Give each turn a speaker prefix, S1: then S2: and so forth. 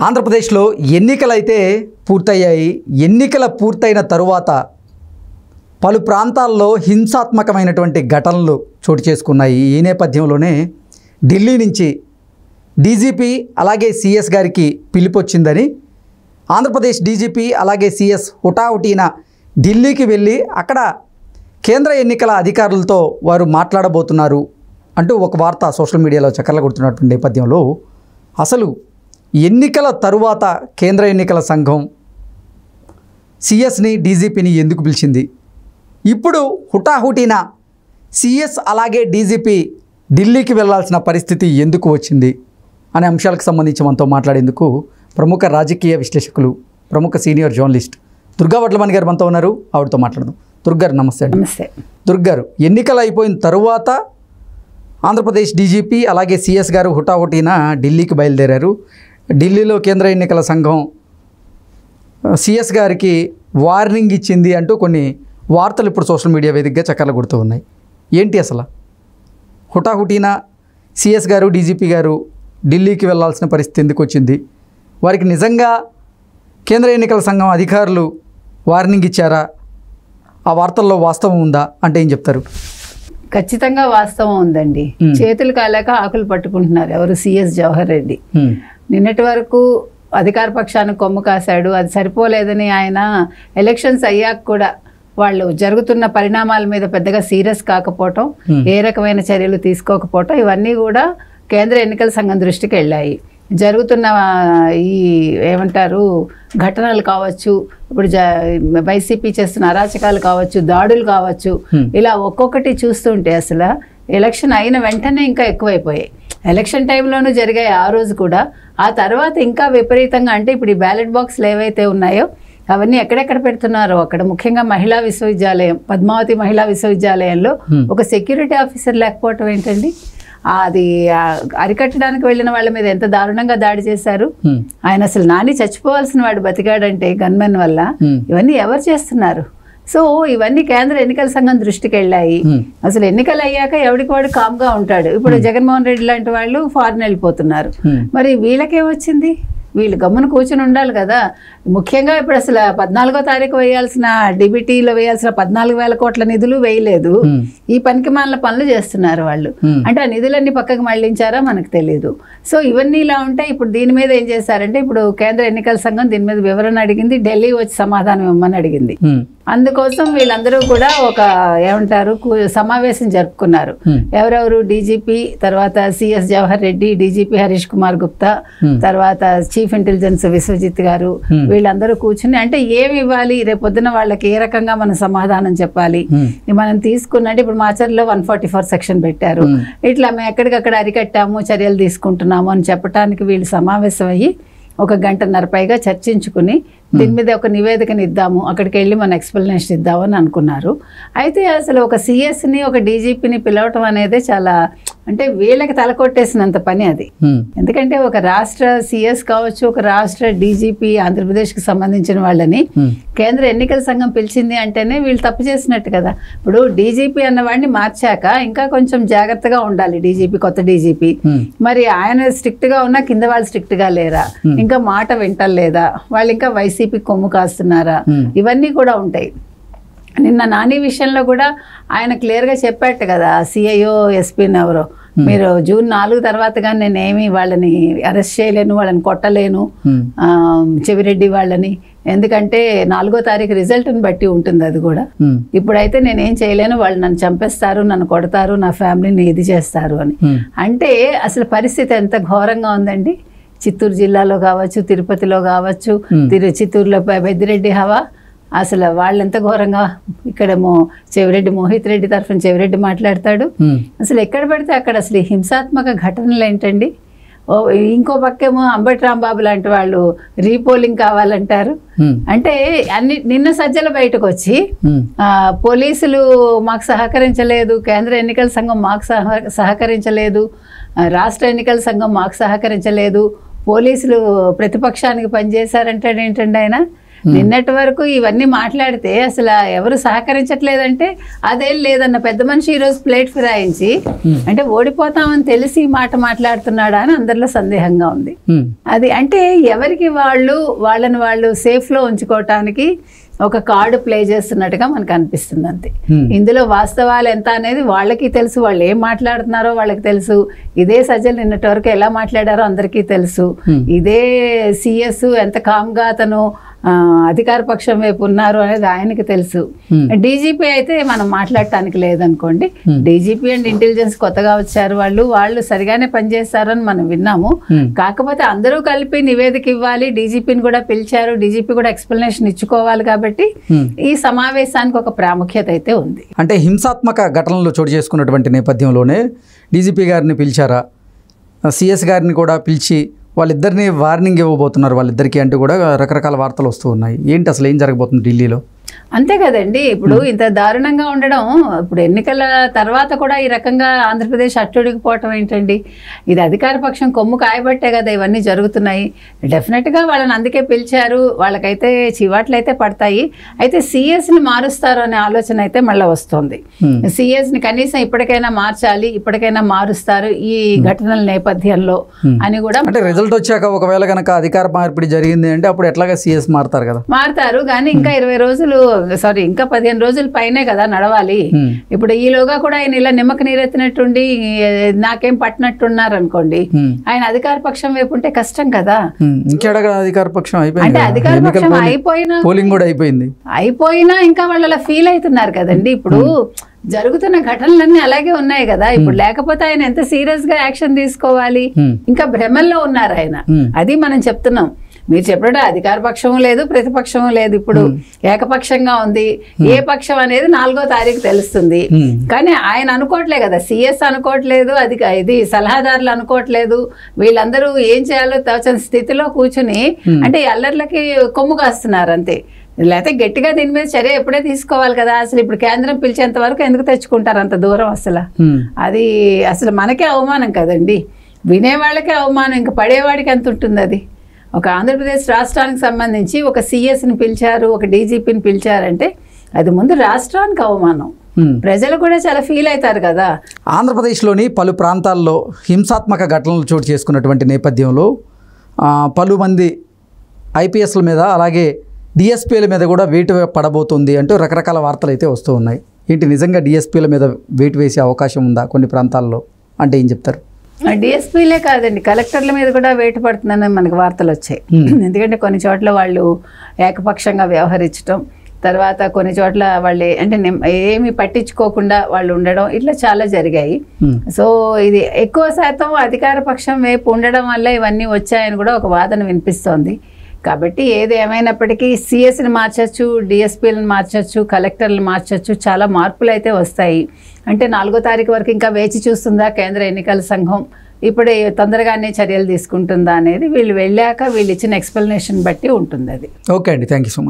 S1: ఆంధ్రప్రదేశ్లో ఎన్నికలైతే పూర్తయ్యాయి. ఎన్నికల పూర్తయిన తరువాత పలు ప్రాంతాల్లో హింసాత్మకమైనటువంటి ఘటనలు చోటు చేసుకున్నాయి. ఈ నేపథ్యంలోనే ఢిల్లీ నుంచి డీజీపీ అలాగే సిఎస్ గారికి పిలుపొచ్చిందని ఆంధ్రప్రదేశ్ డీజీపీ అలాగే సిఎస్ హుటాహుటీన ఢిల్లీకి వెళ్ళి అక్కడ కేంద్ర ఎన్నికల అధికారులతో వారు మాట్లాడబోతున్నారు అంటూ ఒక వార్త సోషల్ మీడియాలో చక్కర్లు కొడుతున్నటువంటి నేపథ్యంలో అసలు ఎన్నికల తరువాత కేంద్ర ఎన్నికల సంఘం సిఎస్ని డీజీపీని ఎందుకు పిలిచింది, ఇప్పుడు హుటాహుటీన సిఎస్ అలాగే డీజీపీ ఢిల్లీకి వెళ్లాల్సిన పరిస్థితి ఎందుకు వచ్చింది అనే అంశాలకు సంబంధించి మనతో మాట్లాడేందుకు ప్రముఖ రాజకీయ విశ్లేషకులు, ప్రముఖ సీనియర్ జర్నలిస్ట్ దుర్గా వడ్లమణి గారు మనతో ఉన్నారు. ఆవిడతో మాట్లాడదాం. దుర్గారు నమస్తే.
S2: నమస్తే.
S1: దుర్గారు, ఎన్నికలు అయిపోయిన తరువాత ఆంధ్రప్రదేశ్ డీజీపీ అలాగే సిఎస్ గారు హుటాహుటీన ఢిల్లీకి బయలుదేరారు. ఢిల్లీలో కేంద్ర ఎన్నికల సంఘం సిఎస్ గారికి వార్నింగ్ ఇచ్చింది అంటూ కొన్ని వార్తలు ఇప్పుడు సోషల్ మీడియా వేదికగా చక్కర్లు కొడుతూ ఉన్నాయి. ఏంటి అసలు హుటాహుటీన సిఎస్ గారు డీజీపీ గారు ఢిల్లీకి వెళ్లాల్సిన పరిస్థితి ఎందుకు వచ్చింది? వారికి నిజంగా కేంద్ర ఎన్నికల సంఘం అధికారులు వార్నింగ్ ఇచ్చారా? ఆ వార్తల్లో వాస్తవం ఉందా అంటే ఏం చెప్తారు?
S2: ఖచ్చితంగా వాస్తవం ఉందండి. చేతులు కాలేక ఆకులు పట్టుకుంటున్నారు ఎవరు? సిఎస్ జవహర్ రెడ్డి. నిన్నటి వరకు అధికార పక్షానికి కొమ్ము కాశాడు. అది సరిపోలేదని ఆయన ఎలక్షన్స్ అయ్యాక కూడా వాళ్ళు జరుగుతున్న పరిణామాల మీద పెద్దగా సీరియస్ కాకపోవటం, ఏ రకమైన చర్యలు తీసుకోకపోవటం, ఇవన్నీ కూడా కేంద్ర ఎన్నికల సంఘం దృష్టికి వెళ్ళాయి. జరుగుతున్న ఈ ఏమంటారు ఘటనలు కావచ్చు, ఇప్పుడు వైసీపీ చేస్తున్న అరాచకాలు కావచ్చు, దాడులు కావచ్చు, ఇలా ఒక్కొక్కటి చూస్తుంటే అసలు ఎలక్షన్ అయిన వెంటనే ఇంకా ఎక్కువైపోయాయి. ఎలక్షన్ టైంలోనూ జరిగాయి ఆ రోజు కూడా. ఆ తర్వాత ఇంకా విపరీతంగా, అంటే ఇప్పుడు ఈ బ్యాలెట్ బాక్స్లు ఏవైతే ఉన్నాయో అవన్నీ ఎక్కడెక్కడ పెడుతున్నారో అక్కడ, ముఖ్యంగా మహిళా విశ్వవిద్యాలయం, పద్మావతి మహిళా విశ్వవిద్యాలయంలో ఒక సెక్యూరిటీ ఆఫీసర్ లేకపోవటం ఏంటండి? అది అరికట్టడానికి వెళ్ళిన వాళ్ళ మీద ఎంత దారుణంగా దాడి చేశారు. ఆయన అసలు నాని చచ్చిపోవాల్సిన వాడు బతికాడంటే గన్మెన్ వల్ల. ఇవన్నీ ఎవరు చేస్తున్నారు? సో ఇవన్నీ కేంద్ర ఎన్నికల సంఘం దృష్టికి వెళ్ళాయి. అసలు ఎన్నికలు అయ్యాక ఎవడికి వాడు కామ్గా ఉంటాడు. ఇప్పుడు జగన్మోహన్ రెడ్డి లాంటి వాళ్ళు ఫారిన్ వెళ్ళిపోతున్నారు. మరి వీళ్ళకేమొచ్చింది? వీళ్ళు గమ్మున కూర్చొని ఉండాలి కదా. ముఖ్యంగా ఇప్పుడు అసలు 14వ తారీఖు వేయాల్సిన డిబిటీలో వేయాల్సిన 14,000 కోట్ల నిధులు వేయలేదు. ఈ పనికి మాలిన పనులు చేస్తున్నారు వాళ్ళు. అంటే ఆ నిధులన్నీ పక్కకు మళ్లించారా మనకు తెలియదు. సో ఇవన్నీ ఇలా ఉంటాయి. ఇప్పుడు దీని మీద ఏం చేశారంటే, ఇప్పుడు కేంద్ర ఎన్నికల సంఘం దీని మీద వివరణ అడిగింది, ఢిల్లీ వచ్చి సమాధానం ఇవ్వమని అడిగింది. అందుకోసం వీళ్ళందరూ కూడా ఒక ఏమంటారు సమావేశం జరుపుకున్నారు. ఎవరెవరు? డీజీపీ, తర్వాత సిఎస్ జవహర్ రెడ్డి, డీజీపీ హరీష్ కుమార్ గుప్తా, తర్వాత చీఫ్ ఇంటెలిజెన్స్ విశ్వజిత్ గారు, వీళ్ళందరూ కూర్చుని అంటే ఏమి ఇవ్వాలి, రేపొద్దున వాళ్ళకి ఏ రకంగా మనం సమాధానం చెప్పాలి, మనం తీసుకున్నట్టు ఇప్పుడు మాచర్లో 144 సెక్షన్ పెట్టారు, ఇట్లా మేము ఎక్కడికక్కడ అరికట్టాము, చర్యలు తీసుకుంటున్నాము అని చెప్పడానికి వీళ్ళు సమావేశం అయ్యి 1 గంటన్నర పైగా చర్చించుకుని దీని మీద ఒక నివేదికని ఇద్దాము, అక్కడికి వెళ్ళి మన ఎక్స్ప్లెనేషన్ ఇద్దామని అనుకున్నారు. అయితే అసలు ఒక సిఎస్ని ఒక డీజీపీని పిలవటం అనేది చాలా, అంటే వీళ్ళకి తలకొట్టేసినంత పని అది. ఎందుకంటే ఒక రాష్ట్ర సిఎస్ కావచ్చు, ఒక రాష్ట్ర డీజీపీ, ఆంధ్రప్రదేశ్కి సంబంధించిన వాళ్ళని కేంద్ర ఎన్నికల సంఘం పిలిచింది అంటేనే వీళ్ళు తప్పు చేసినట్టు కదా. ఇప్పుడు డీజీపీ అన్నవాడిని మార్చాక ఇంకా కొంచెం జాగ్రత్తగా ఉండాలి డీజీపీ, కొత్త డీజీపీ. మరి ఆయన స్ట్రిక్ట్గా ఉన్నా కింద వాళ్ళు స్ట్రిక్ట్గా లేరా, ఇంకా మాట వింటలేదా, వాళ్ళు ఇంకా వైసీపీ కొమ్ము కాస్తున్నారా, ఇవన్నీ కూడా ఉంటాయి. నిన్న నాని విషయంలో కూడా ఆయన క్లియర్గా చెప్పాట కదా, సిఐఓ ఎస్పీని ఎవరో, మీరు జూన్ 4 తర్వాత కానీ నేనేమి వాళ్ళని అరెస్ట్ చేయలేను, వాళ్ళని కొట్టలేను, చెవిరెడ్డి వాళ్ళని, ఎందుకంటే 4వ తారీఖు రిజల్ట్ని బట్టి ఉంటుంది అది కూడా. ఇప్పుడైతే నేనేం చేయలేను, వాళ్ళు నన్ను చంపేస్తారు, నన్ను కొడతారు, నా ఫ్యామిలీని ఇది చేస్తారు అని. అంటే అసలు పరిస్థితి ఎంత ఘోరంగా ఉందండి. చిత్తూరు జిల్లాలో కావచ్చు, తిరుపతిలో కావచ్చు, చిత్తూరులో పెద్దిరెడ్డి హవా, అసలు వాళ్ళు ఎంత ఘోరంగా. ఇక్కడేమో చెవిరెడ్డి, మోహిత్ రెడ్డి తరఫున చెవిరెడ్డి మాట్లాడతాడు. అసలు ఎక్కడ పడితే అక్కడ అసలు హింసాత్మక ఘటనలు ఏంటండి. ఇంకో పక్కేమో అంబటి రాంబాబు లాంటి వాళ్ళు రీపోలింగ్ కావాలంటారు. అంటే నిన్న సజ్జల బయటకు వచ్చి పోలీసులు మాకు సహకరించలేదు, కేంద్ర ఎన్నికల సంఘం మాకు సహకరించలేదు, రాష్ట్ర ఎన్నికల సంఘం మాకు సహకరించలేదు, పోలీసులు ప్రతిపక్షానికి పనిచేశారంటాడు. ఏంటండి ఆయన? నిన్నటి వరకు ఇవన్నీ మాట్లాడితే అసలు ఎవరు సహకరించట్లేదంటే అదేం లేదన్న పెద్ద మనిషి ఈరోజు ప్లేట్ ఫిరాయించి అంటే ఓడిపోతామని తెలిసి ఈ మాట మాట్లాడుతున్నాడా అని అందరిలో సందేహంగా ఉంది. అది అంటే ఎవరికి వాళ్ళని వాళ్ళు సేఫ్లో ఉంచుకోవటానికి ఒక కార్డు ప్లే చేస్తున్నట్టుగా మనకు అనిపిస్తుంది అంతే. ఇందులో వాస్తవాలు ఎంత అనేది వాళ్ళకి తెలుసు, వాళ్ళు ఏం మాట్లాడుతున్నారో వాళ్ళకి తెలుసు. ఇదే సజ్జలు నిన్నటి వరకు ఎలా మాట్లాడారో అందరికీ తెలుసు. ఇదే సిఎస్ ఎంత కామ్గా అతను అధికార పక్షం వైపు ఉన్నారు అనేది ఆయనకి తెలుసు. డీజీపీ అయితే మనం మాట్లాడటానికి లేదనుకోండి. డీజీపీ అండ్ ఇంటెలిజెన్స్ కొత్తగా వచ్చారు, వాళ్ళు సరిగానే పనిచేస్తారని మనం విన్నాము. కాకపోతే అందరూ కలిపి నివేదిక ఇవ్వాలి, డీజీపీని కూడా పిలిచారు, డీజీపీ కూడా ఎక్స్ప్లెనేషన్ ఇచ్చుకోవాలి. కాబట్టి ఈ సమావేశానికి ఒక ప్రాముఖ్యత అయితే ఉంది.
S1: అంటే హింసాత్మక ఘటనలు చోటు చేసుకున్నటువంటి నేపథ్యంలోనే డీజీపీ గారిని పిలిచారా, సిఎస్ గారిని కూడా పిలిచి వాళ్ళిద్దరిని వార్నింగ్ ఇవ్వబోతున్నారు వాళ్ళిద్దరికీ అంటూ కూడా రకరకాల వార్తలు వస్తూ ఉన్నాయి. ఏంటి అసలు ఏం జరగబోతుంది ఢిల్లీలో?
S2: అంతే కదండి. ఇప్పుడు ఇంత దారుణంగా ఉండడం, ఇప్పుడు ఎన్నికల తర్వాత కూడా ఈ రకంగా ఆంధ్రప్రదేశ్ అట్టుడికిపోవటం ఏంటండి? ఇది అధికార పక్షం కొమ్ము కాయబట్టే కదా ఇవన్నీ జరుగుతున్నాయి. డెఫినెట్గా వాళ్ళని అందుకే పిలిచారు, వాళ్ళకైతే చివాట్లయితే పడతాయి. అయితే సిఎస్ని మారుస్తారు అనే ఆలోచన అయితే మళ్ళీ వస్తుంది. సిఎస్ని కనీసం ఇప్పటికైనా మార్చాలి, ఇప్పటికైనా మారుస్తారు ఈ ఘటనల నేపథ్యంలో అని కూడా.
S1: అంటే రిజల్ట్ వచ్చాక ఒకవేళ కనుక అధికార మార్పిడి జరిగింది అంటే అప్పుడు ఎట్లాగా సిఎస్ మారుతారు కదా?
S2: మారుతారు, కానీ ఇంకా 20 రోజులు ఇంకా 15 రోజుల పైనే కదా నడవాలి. ఇప్పుడు ఈలోగా కూడా ఆయన ఇలా నిమ్మక నీరెత్తినట్టుండి నాకేం పట్టినట్టున్నారు అనుకోండి, ఆయన అధికార పక్షం వైపు ఉంటే కష్టం కదా.
S1: అధికార పక్షం
S2: అంటే అధికార పక్షం అయిపోయినా
S1: పోలింగ్ కూడా అయిపోయినా
S2: ఇంకా వాళ్ళు అలా ఫీల్ అవుతున్నారు కదండి. ఇప్పుడు జరుగుతున్న ఘటనలన్నీ అలాగే ఉన్నాయి కదా. ఇప్పుడు లేకపోతే ఆయన ఎంత సీరియస్ గా యాక్షన్ తీసుకోవాలి? ఇంకా భ్రమల్లో ఉన్నారు ఆయన. అది మనం చెప్తున్నాం. మీరు చెప్పడం అధికార పక్షము లేదు, ప్రతిపక్షము లేదు, ఇప్పుడు ఏకపక్షంగా ఉంది. ఏ పక్షం అనేది 4వ తారీఖు తెలుస్తుంది. కానీ ఆయన అనుకోవట్లే కదా, సిఎస్ అనుకోవట్లేదు, ఇది సలహాదారులు అనుకోవట్లేదు. వీళ్ళందరూ ఏం చేయాలో తోచని స్థితిలో కూర్చుని అంటే అల్లర్లకి కొమ్ము కాస్తున్నారు అంతే. లేకపోతే గట్టిగా దీని మీద చర్య ఎప్పుడే తీసుకోవాలి కదా. అసలు ఇప్పుడు కేంద్రం పిలిచేంత వరకు ఎందుకు తెచ్చుకుంటారు అంత దూరం? అది అసలు మనకే అవమానం కదండి, వినేవాళ్ళకే అవమానం, ఇంకా పడేవాడికి ఎంత ఉంటుంది అది. ఒక ఆంధ్రప్రదేశ్ రాష్ట్రానికి సంబంధించి ఒక సిఎస్ని పిలిచారు, ఒక డీజీపీని పిలిచారంటే అది ముందు రాష్ట్రానికి అవమానం. ప్రజలు కూడా చాలా ఫీల్ అవుతారు కదా.
S1: ఆంధ్రప్రదేశ్లోని పలు ప్రాంతాల్లో హింసాత్మక ఘటనలు చోటు చేసుకున్నటువంటి నేపథ్యంలో పలుమంది ఐపీఎస్ల మీద అలాగే డిఎస్పీల మీద కూడా వేటు పడబోతుంది అంటూ రకరకాల వార్తలు అయితే వస్తూ ఉన్నాయి. ఏంటి నిజంగా డిఎస్పీల మీద వేటు వేసే అవకాశం ఉందా కొన్ని ప్రాంతాల్లో? అంటే ఏం చెప్తారు?
S2: డిఎస్పీలే కాదండి, కలెక్టర్ల మీద కూడా వేటు పడుతుందని మనకు వార్తలు వచ్చాయి. ఎందుకంటే కొన్ని చోట్ల వాళ్ళు ఏకపక్షంగా వ్యవహరించడం, తర్వాత కొన్ని చోట్ల వాళ్ళు అంటే ఏమి పట్టించుకోకుండా వాళ్ళు ఉండడం, ఇట్లా చాలా జరిగాయి. సో ఇది ఎక్కువ శాతం అధికార పక్షం వైపు ఉండడం వల్ల ఇవన్నీ వచ్చాయని కూడా ఒక వాదన వినిపిస్తోంది. కాబట్టి ఏది ఏమైనప్పటికీ సిఎస్ని మార్చచ్చు, డిఎస్పీలను మార్చచ్చు, కలెక్టర్లు మార్చచ్చు, చాలా మార్పులు అయితే వస్తాయి. అంటే 4వ తారీఖు వరకు ఇంకా వేచి చూస్తుందా కేంద్ర ఎన్నికల సంఘం? ఇప్పుడే తొందరగానే చర్యలు తీసుకుంటుందా అనేది వీళ్ళు వెళ్ళాక వీళ్ళు ఇచ్చిన ఎక్స్ప్లెనేషన్ బట్టి ఉంటుంది అది.
S1: ఓకే అండి, థ్యాంక్ యూ సో మచ్.